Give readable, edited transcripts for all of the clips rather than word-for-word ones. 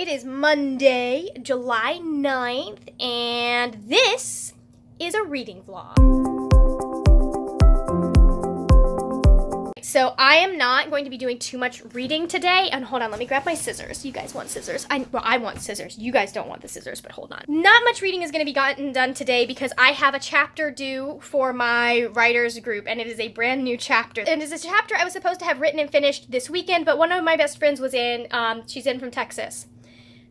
It is Monday, July 9th, and this is a reading vlog. So I am not going to be doing too much reading today, and hold on, let me grab my scissors. You guys want scissors? I want scissors. You guys don't want the scissors, but hold on. Not much reading is going to be gotten done today because I have a chapter due for my writers group, and it is a brand new chapter. And it is a chapter I was supposed to have written and finished this weekend, but one of my best friends was in, she's in from Texas.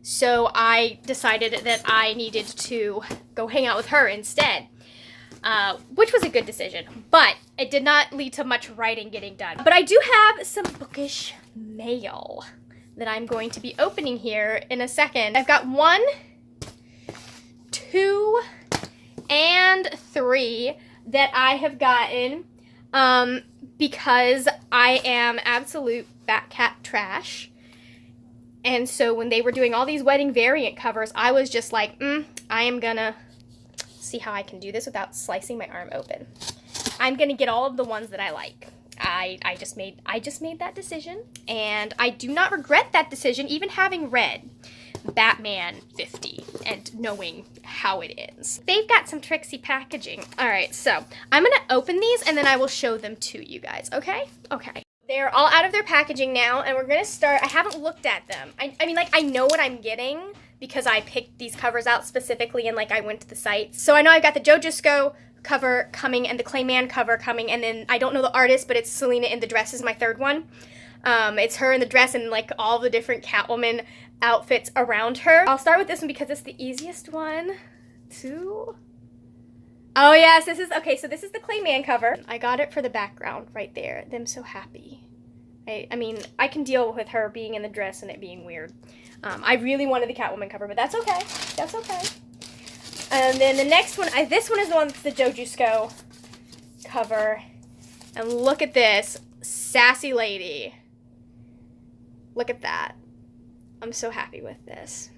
So I decided that I needed to go hang out with her instead, which was a good decision, but it did not lead to much writing getting done. But I do have some bookish mail that I'm going to be opening here in a second. I've got 1, 2, and 3 that I have gotten because I am absolute Batcat trash. And so when they were doing all these wedding variant covers, I was just like, I am gonna see how I can do this without slicing my arm open. I'm gonna get all of the ones that I like. I just made that decision, and I do not regret that decision, even having read Batman 50 and knowing how it ends. They've got some tricksy packaging. All right, so I'm gonna open these and then I will show them to you guys, okay? Okay. They're all out of their packaging now, and we're gonna start. I haven't looked at them. I mean, like, I know what I'm getting because I picked these covers out specifically and, like, I went to the site. So I know I've got the JoJoSco cover coming and the Clayman cover coming, and then I don't know the artist, but it's Selena in the Dress is my third one. It's her in the dress and, like, all the different Catwoman outfits around her. I'll start with this one because it's the easiest one to... Oh yes, this is, okay, so this is the Clayman cover. I got it for the background right there. Them so happy. I mean, I can deal with her being in the dress and it being weird. I really wanted the Catwoman cover, but that's okay. That's okay. And then the next one, this one is the one that's the JoJoSco cover. And look at this. Sassy lady. Look at that. I'm so happy with this.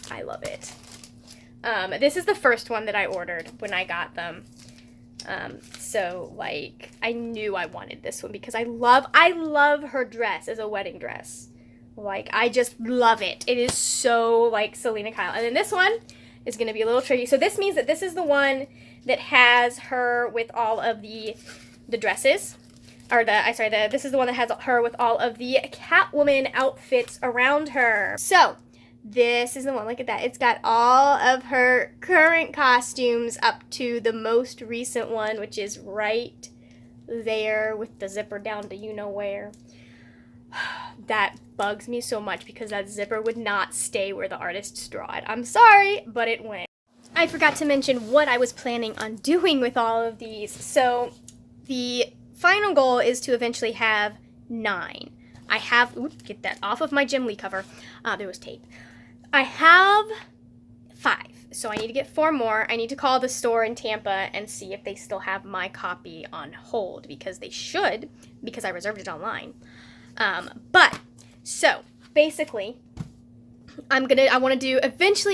I love it. This is the first one that I ordered when I got them. So, like, I knew I wanted this one because I love her dress as a wedding dress. Like, I just love it. It is so, like, Selena Kyle. And then this one is going to be a little tricky. So this means that this is the one that has her with all of the dresses. Or this is the one that has her with all of the Catwoman outfits around her. So, this is the one, look at that. It's got all of her current costumes up to the most recent one, which is right there with the zipper down to you-know-where. That bugs me so much because that zipper would not stay where the artists draw it. I'm sorry, but it went. I forgot to mention what I was planning on doing with all of these. So the final goal is to eventually have 9. I have, get that off of my Jim Lee cover. There was tape. I have 5, so I need to get 4 more. I need to call the store in Tampa and see if they still have my copy on hold, because they should, because I reserved it online. But, so, basically, eventually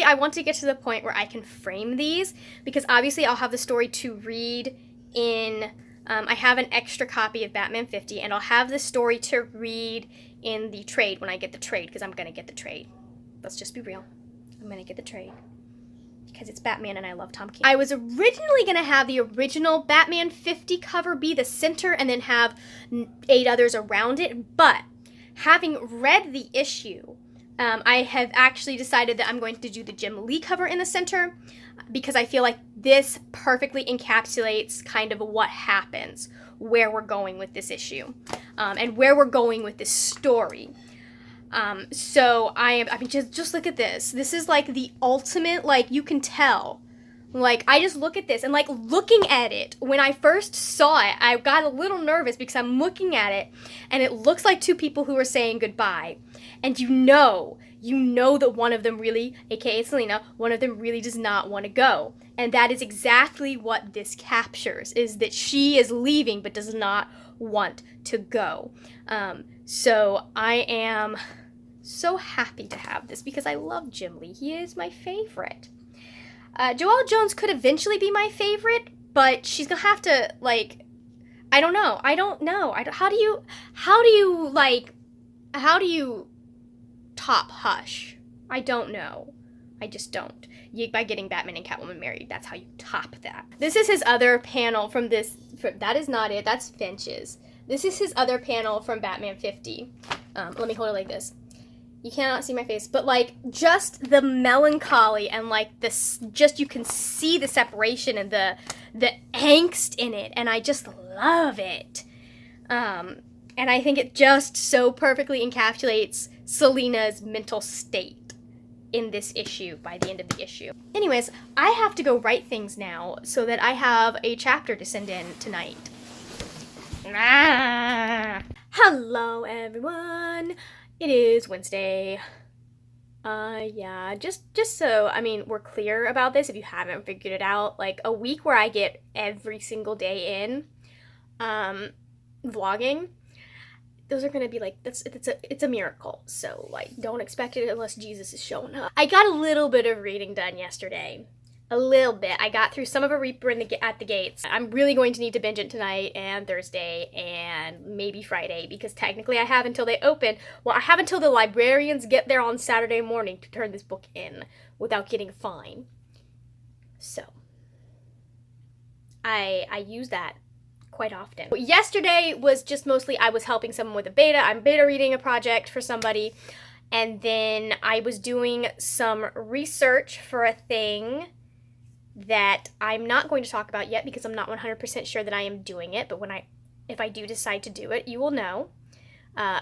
I want to get to the point where I can frame these, because obviously I'll have the story to read in, I have an extra copy of Batman 50, and I'll have the story to read in the trade when I get the trade, because I'm going to get the trade. Let's just be real. I'm going to get the trade because it's Batman and I love Tom King. I was originally going to have the original Batman 50 cover be the center and then have 8 others around it, but having read the issue, I have actually decided that I'm going to do the Jim Lee cover in the center because I feel like this perfectly encapsulates kind of what happens, where we're going with this issue, and where we're going with this story. So I mean, just look at this. This is like the ultimate, like, you can tell. Like, I just look at this and, like, looking at it, when I first saw it, I got a little nervous because I'm looking at it and it looks like 2 people who are saying goodbye. And you know that one of them really, aka Selena, one of them really does not want to go. And that is exactly what this captures, is that she is leaving but does not want to go. So I am so happy to have this because I love Jim Lee. He is my favorite. Joelle Jones could eventually be my favorite, but she's gonna have to, like, I don't know. How do you top Hush? I don't know. I just don't. By getting Batman and Catwoman married, that's how you top that. This is his other panel from this. That is not it. That's Finch's. This is his other panel from Batman 50. Let me hold it like this. You cannot see my face, but like just the melancholy and like this, just you can see the separation and the angst in it, and I just love it. And I think it just so perfectly encapsulates Selina's mental state in this issue by the end of the issue. Anyways, I have to go write things now so that I have a chapter to send in tonight. Hello, everyone. It is Wednesday. Yeah, just so, I mean, we're clear about this if you haven't figured it out. Like, a week where I get every single day in, vlogging, those are gonna be like, it's a miracle. So like, don't expect it unless Jesus is showing up. I got a little bit of reading done yesterday. A little bit. I got through some of A Reaper at the Gates. I'm really going to need to binge it tonight and Thursday and maybe Friday because technically I have until they open. Well, I have until the librarians get there on Saturday morning to turn this book in without getting a fine. So I use that quite often. Yesterday was just mostly I was helping someone with a beta. I'm beta reading a project for somebody, and then I was doing some research for a thing that I'm not going to talk about yet because I'm not 100% sure that I am doing it, but if I do decide to do it, you will know,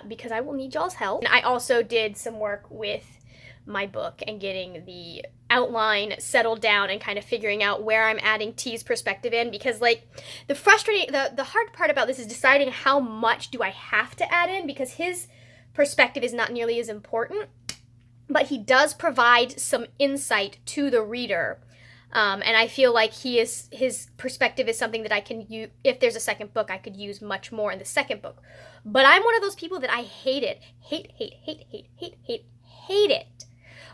because I will need y'all's help. And I also did some work with my book and getting the outline settled down and kind of figuring out where I'm adding T's perspective in, because like the hard part about this is deciding how much do I have to add in, because his perspective is not nearly as important, but he does provide some insight to the reader. And I feel like his perspective is something that I can use, if there's a second book, I could use much more in the second book. But I'm one of those people that I hate it. Hate it.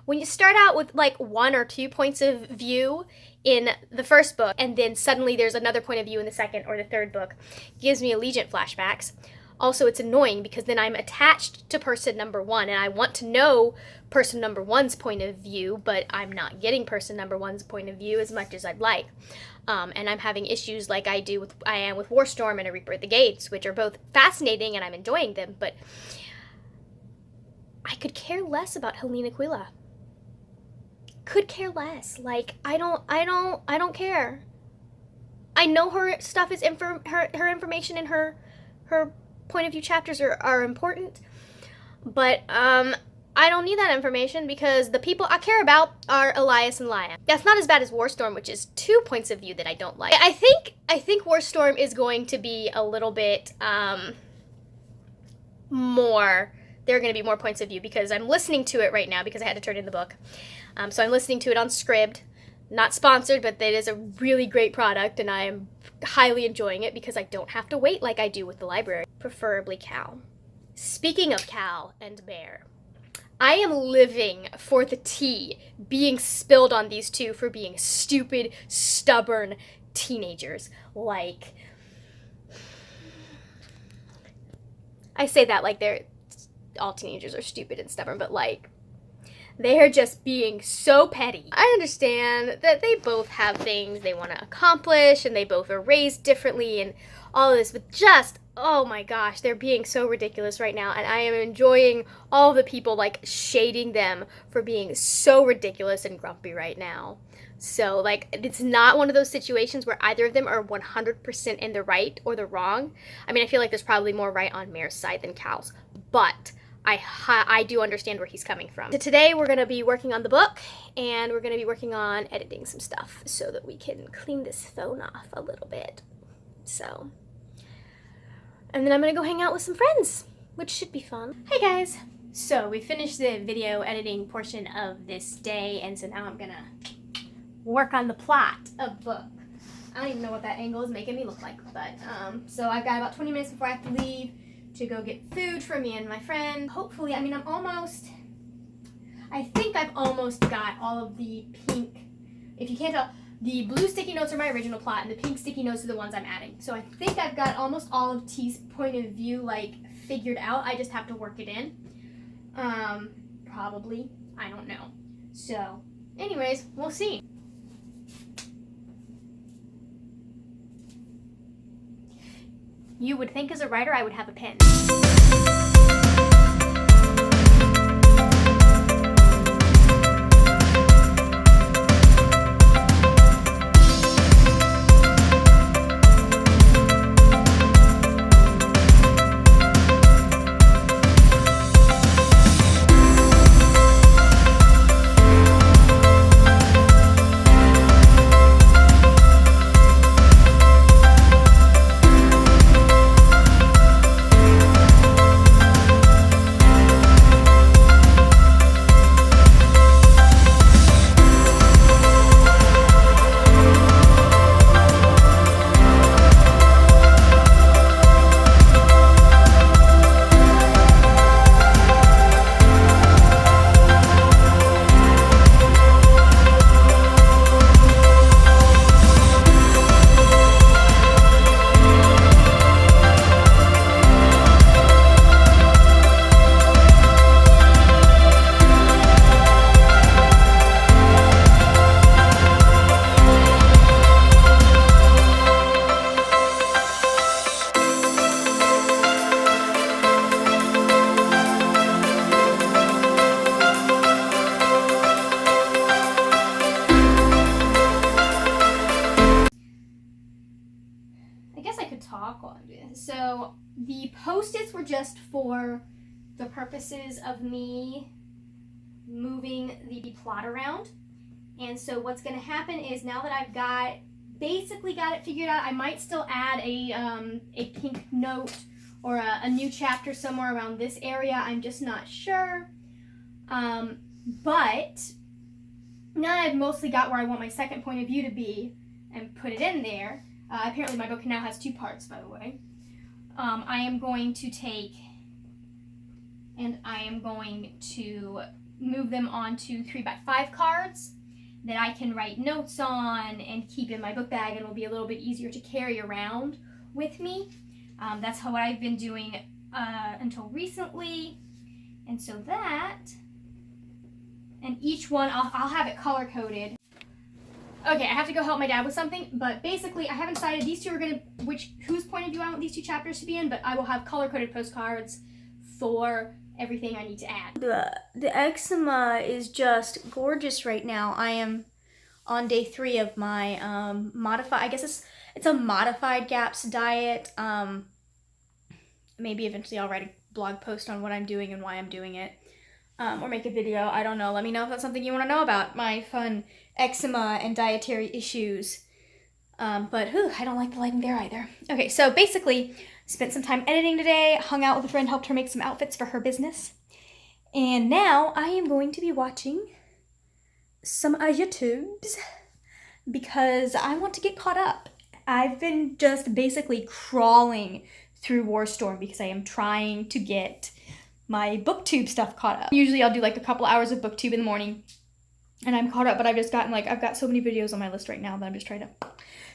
When you start out with like 1 or 2 points of view in the first book, and then suddenly there's another point of view in the second or the third book, it gives me Allegiant flashbacks. Also, it's annoying because then I'm attached to person number 1, and I want to know person number 1's point of view, but I'm not getting person number 1's point of view as much as I'd like. And I'm having issues like I am with Warstorm and A Reaper at the Gates, which are both fascinating and I'm enjoying them, but I could care less about Helena Aquila. Could care less. Like, I don't care. I know her stuff is her information and her point of view chapters are important, but I don't need that information because the people I care about are Elias and Laya. That's not as bad as Warstorm, which is 2 points of view that I don't like. I think Warstorm is going to be a little bit more. There are going to be more points of view because I'm listening to it right now because I had to turn in the book. So I'm listening to it on Scribd. Not sponsored, but it is a really great product, and I am highly enjoying it because I don't have to wait like I do with the library. Preferably Cal. Speaking of Cal and Bear, I am living for the tea being spilled on these two for being stupid, stubborn teenagers. Like, I say that like all teenagers are stupid and stubborn, but like, they are just being so petty. I understand that they both have things they want to accomplish and they both are raised differently and all of this, but just, oh my gosh, they're being so ridiculous right now, and I am enjoying all the people like shading them for being so ridiculous and grumpy right now. So like, it's not one of those situations where either of them are 100% in the right or the wrong. I mean, I feel like there's probably more right on Mare's side than Cal's, but I do understand where he's coming from. So today we're going to be working on the book, and we're going to be working on editing some stuff so that we can clean this phone off a little bit. So, and then I'm going to go hang out with some friends, which should be fun. Hey guys! So we finished the video editing portion of this day, and so now I'm going to work on the plot of the book. I don't even know what that angle is making me look like, but so I've got about 20 minutes before I have to leave to go get food for me and my friend. Hopefully, I mean, I think I've almost got all of the pink, if you can't tell, the blue sticky notes are my original plot, and the pink sticky notes are the ones I'm adding. So I think I've got almost all of T's point of view, like, figured out. I just have to work it in. Probably. I don't know. So, anyways, we'll see. You would think as a writer I would have a pen. Talk while I'm doing this. So the Post-its were just for the purposes of me moving the plot around. And so what's going to happen is now that I've basically got it figured out, I might still add a pink note or a new chapter somewhere around this area. I'm just not sure. But now that I've mostly got where I want my second point of view to be and put it in there, apparently my book now has 2 parts, by the way. I am going to take and I am going to move them onto 3x5 cards that I can write notes on and keep in my book bag, and will be a little bit easier to carry around with me. That's how I've been doing until recently. And so that, and each one, I'll have it color-coded. Okay, I have to go help my dad with something, but basically I haven't decided these two are whose point of view I want these 2 chapters to be in, but I will have color-coded postcards for everything I need to add. The eczema is just gorgeous right now. I am on day 3 of my modified, I guess it's a modified GAPS diet. Maybe eventually I'll write a blog post on what I'm doing and why I'm doing it. Or make a video, I don't know. Let me know if that's something you want to know about, my fun eczema and dietary issues. But I don't like the lighting there either. Okay, so basically, spent some time editing today, hung out with a friend, helped her make some outfits for her business. And now I am going to be watching some YouTubes because I want to get caught up. I've been just basically crawling through Warstorm because I am trying to get my booktube stuff caught up. Usually I'll do like a couple hours of booktube in the morning and I'm caught up, but I've just gotten I've got so many videos on my list right now that I'm just trying to.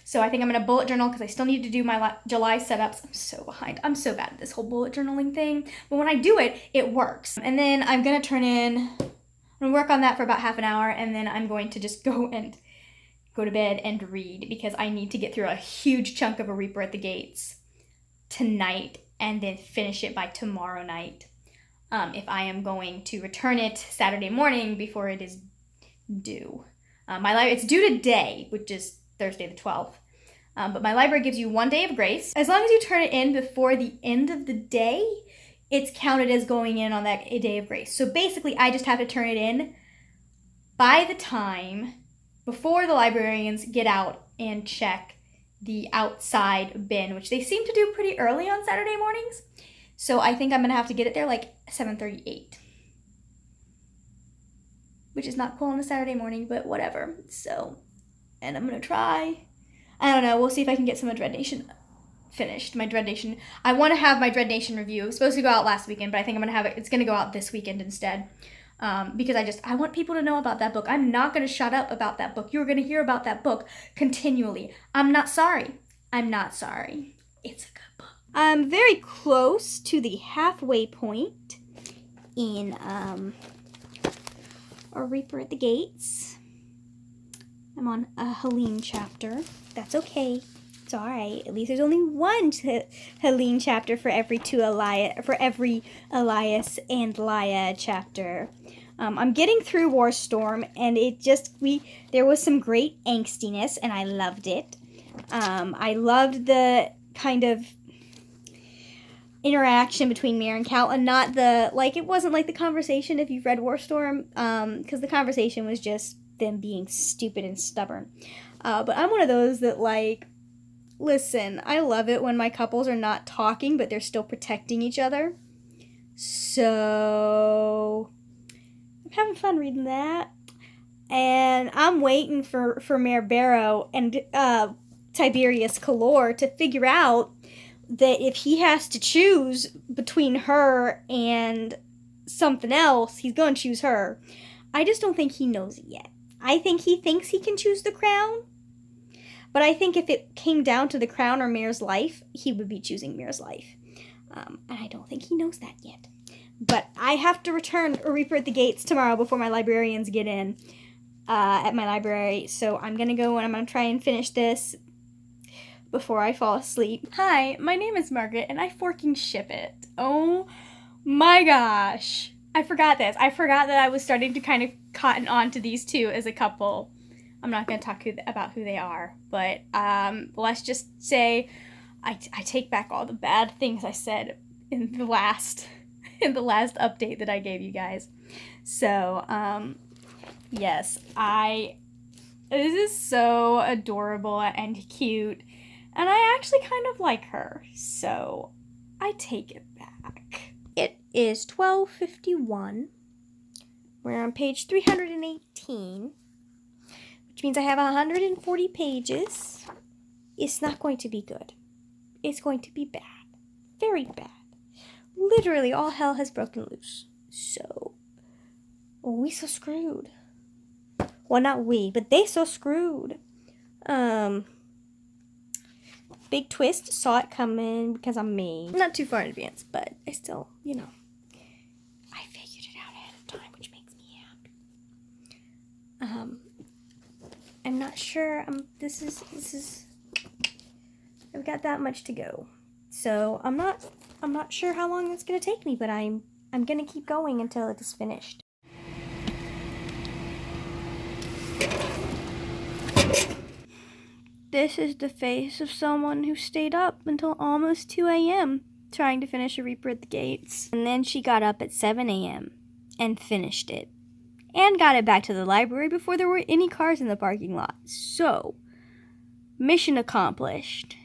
So I think I'm gonna bullet journal because I still need to do my July setups. I'm so behind. I'm so bad at this whole bullet journaling thing, but when I do it, it works. And then I'm gonna I'm gonna work on that for about half an hour, and then I'm going to just go to bed and read because I need to get through a huge chunk of A Reaper at the Gates tonight and then finish it by tomorrow night. If I am going to return it Saturday morning before it is due. It's due today, which is Thursday the 12th. But my library gives you 1 day of grace. As long as you turn it in before the end of the day, it's counted as going in on that day of grace. So basically, I just have to turn it in by the time before the librarians get out and check the outside bin, which they seem to do pretty early on Saturday mornings. So I think I'm going to have to get it there 7:38. Which is not cool on a Saturday morning, but whatever. So, and I'm going to try. I don't know. We'll see if I can get some of Dread Nation finished. My Dread Nation. I want to have my Dread Nation review. It was supposed to go out last weekend, but I think I'm going to have it. It's going to go out this weekend instead. Because I want people to know about that book. I'm not going to shut up about that book. You're going to hear about that book continually. I'm not sorry. I'm not sorry. It's a good book. I'm very close to the halfway point in a Reaper at the Gates. I'm on a Helene chapter. That's okay. It's all right. At least there's only one Helene chapter for every Elias and Laia chapter. I'm getting through Warstorm, and there was some great angstiness, and I loved it. I loved the kind of interaction between Mir and Cal, and not it wasn't like the conversation if you've read Warstorm, because the conversation was just them being stupid and stubborn. But I'm one of those that, listen, I love it when my couples are not talking, but they're still protecting each other. So I'm having fun reading that. And I'm waiting for Mayor Barrow and Tiberius Calor to figure out that if he has to choose between her and something else, he's going to choose her. I just don't think he knows it yet. I think he thinks he can choose the crown. But I think if it came down to the crown or Mir's life, he would be choosing Mir's life. And I don't think he knows that yet. But I have to return a Reaper at the Gates tomorrow before my librarians get in at my library. So I'm going to go and I'm going to try and finish this before I fall asleep. Hi, my name is Margaret, and I forking ship it. Oh my gosh. I forgot this. I forgot that I was starting to kind of cotton on to these two as a couple. I'm not going to talk about who they are, but let's just say I take back all the bad things I said in the last update that I gave you guys. So, yes, this is so adorable and cute. And I actually kind of like her, so I take it back. It is 12:51. We're on page 318, which means I have 140 pages. It's not going to be good. It's going to be bad. Very bad. Literally, all hell has broken loose. So, we so screwed. Well, not we, but they so screwed. Big twist, saw it coming because I'm me. Not too far in advance, but I still, I figured it out ahead of time, which makes me happy. I'm not sure. This is. I've got that much to go, so I'm not sure how long it's gonna take me, but I'm gonna keep going until it is finished. This is the face of someone who stayed up until almost 2 a.m. trying to finish a Reaper at the Gates. And then she got up at 7 a.m. and finished it. And got it back to the library before there were any cars in the parking lot. So, mission accomplished.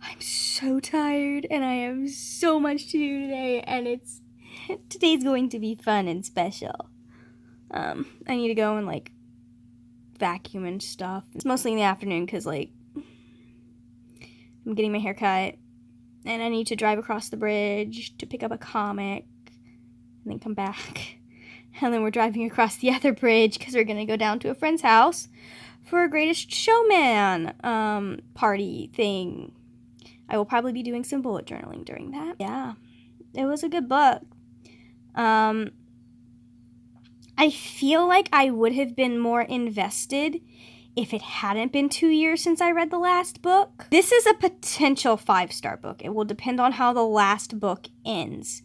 I'm so tired and I have so much to do today, and today's going to be fun and special. I need to go and vacuum and stuff. It's mostly in the afternoon because I'm getting my hair cut and I need to drive across the bridge to pick up a comic and then come back. And then we're driving across the other bridge because we're going to go down to a friend's house for a Greatest Showman party thing. I will probably be doing some bullet journaling during that. Yeah, it was a good book. I feel like I would have been more invested if it hadn't been 2 years since I read the last book. This is a potential 5-star book. It will depend on how the last book ends.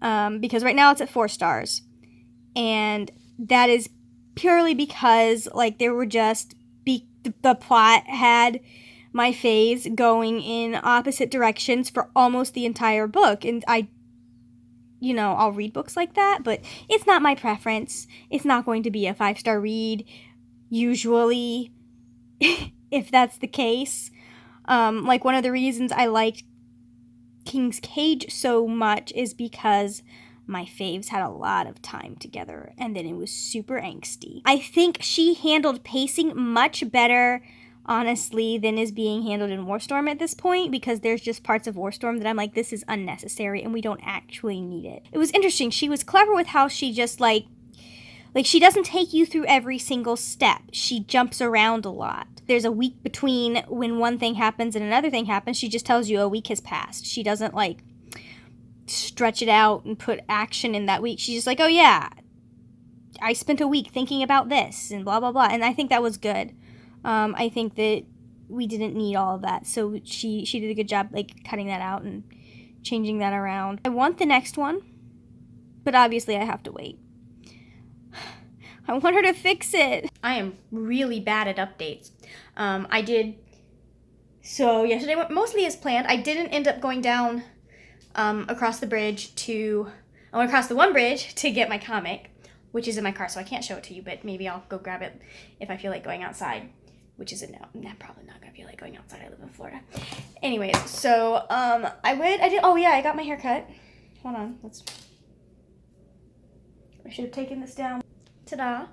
Because right now it's at 4 stars. And that is purely because, there were just, the plot had my phase going in opposite directions for almost the entire book. And I'll read books like that, but it's not my preference. It's not going to be a 5-star read, usually, if that's the case. One of the reasons I liked King's Cage so much is because my faves had a lot of time together, and then it was super angsty. I think she handled pacing much better, honestly, than is being handled in Warstorm at this point, because there's just parts of Warstorm that I'm like, this is unnecessary and we don't actually need it. It was interesting. She was clever with how she just she doesn't take you through every single step. She jumps around a lot. There's a week between when one thing happens and another thing happens. She just tells you a week has passed. She doesn't stretch it out and put action in that week. She's just oh yeah, I spent a week thinking about this and blah, blah, blah. And I think that was good. I think that we didn't need all of that. So she did a good job, like, cutting that out and changing that around. I want the next one, but obviously I have to wait. I want her to fix it. I am really bad at updates. So yesterday went mostly as planned. I didn't end up going down across the bridge I went across the one bridge to get my comic, which is in my car, so I can't show it to you, but maybe I'll go grab it if I feel like going outside, which is no, I'm probably not gonna feel like going outside. I live in Florida. Anyways, so I got my hair cut. Hold on, I should have taken this down. Ta-da.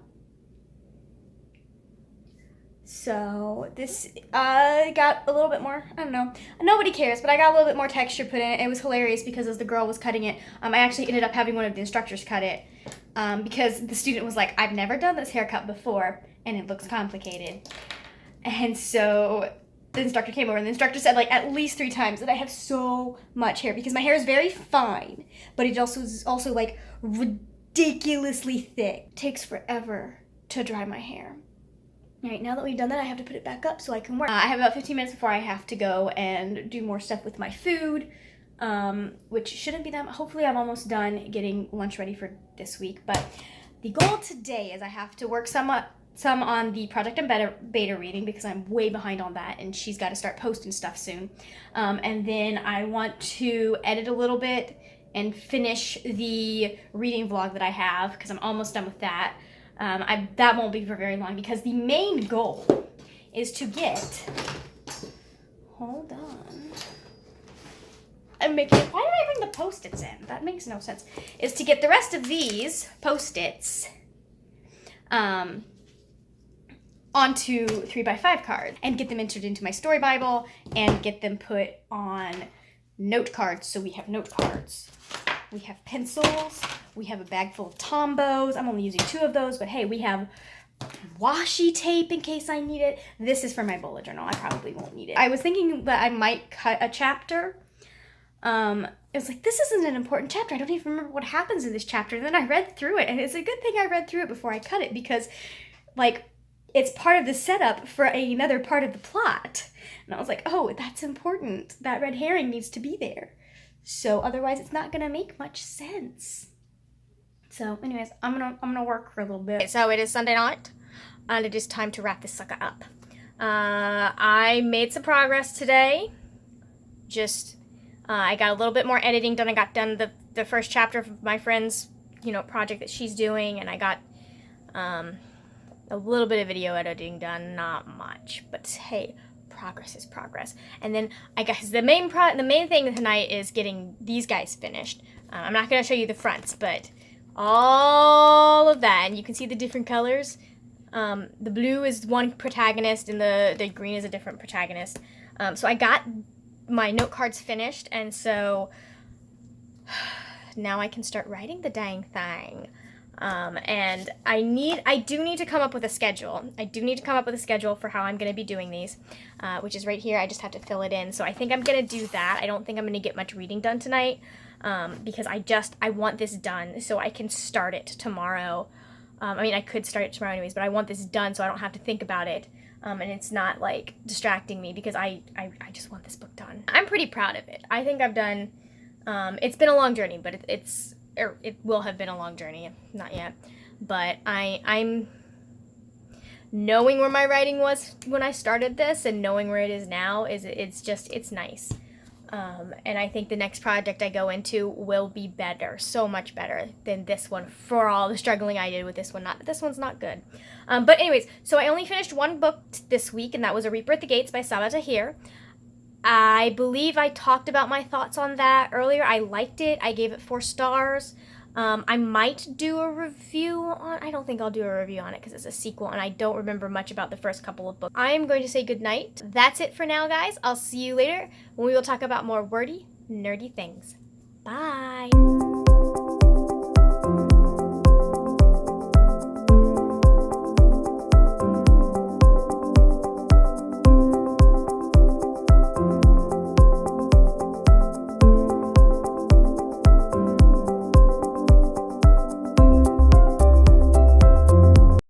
So this got a little bit more, I don't know, nobody cares, but I got a little bit more texture put in it. It was hilarious because as the girl was cutting it, I actually ended up having one of the instructors cut it because the student was like, I've never done this haircut before and it looks complicated. And so the instructor came over and the instructor said like at least 3 times that I have so much hair because my hair is very fine, but it is also like ridiculously thick. It takes forever to dry my hair. All right, now that we've done that, I have to put it back up so I can work. I have about 15 minutes before I have to go and do more stuff with my food, which shouldn't be that much. Hopefully I'm almost done getting lunch ready for this week. But the goal today is I have to work some on the project and beta reading because I'm way behind on that, and she's got to start posting stuff soon. And then I want to edit a little bit and finish the reading vlog that I have because I'm almost done with that. That won't be for very long because the main goal is to get, hold on, why did I bring the Post-its in? That makes no sense. Is to get the rest of these Post-its onto 3x5 cards and get them entered into my story Bible and get them put on note cards so we have note cards. We have pencils. We have a bag full of Tombos. I'm only using 2 of those, but hey, we have washi tape in case I need it. This is for my bullet journal. I probably won't need it. I was thinking that I might cut a chapter. It was like, this isn't an important chapter. I don't even remember what happens in this chapter. And then I read through it, and it's a good thing I read through it before I cut it because, like, it's part of the setup for another part of the plot. And I was like, oh, that's important. That red herring needs to be there. So otherwise it's not gonna make much sense. So anyways, I'm gonna work for a little bit. So it is Sunday night and it is time to wrap this sucker up. I made some progress today. I got a little bit more editing done. I got done the first chapter of my friend's, project that she's doing, and I got a little bit of video editing done, not much, but hey, progress is progress. And then I guess the main thing tonight is getting these guys finished. I'm not going to show you the fronts, but all of that, and you can see the different colors. The blue is one protagonist and the green is a different protagonist. So I got my note cards finished, and so now I can start writing the dang thing. And I do need to come up with a schedule. I do need to come up with a schedule for how I'm going to be doing these, which is right here. I just have to fill it in. So I think I'm going to do that. I don't think I'm going to get much reading done tonight, because I want this done so I can start it tomorrow. I could start it tomorrow anyways, but I want this done so I don't have to think about it. And it's not like distracting me because I just want this book done. I'm pretty proud of it. I think I've done, it's been a long journey, but it will have been a long journey, not yet, but I'm knowing where my writing was when I started this and knowing where it is now it's nice. And I think the next project I go into will be better, so much better than this one for all the struggling I did with this one. This one's not good. But anyways, so I only finished one book this week, and that was A Reaper at the Gates by Sabaa Tahir. I believe I talked about my thoughts on that earlier. I liked it. I gave it 4 stars. I might do a review on. I don't think I'll do a review on it because it's a sequel and I don't remember much about the first couple of books. I am going to say goodnight. That's it for now, guys. I'll see you later when we will talk about more wordy, nerdy things. Bye.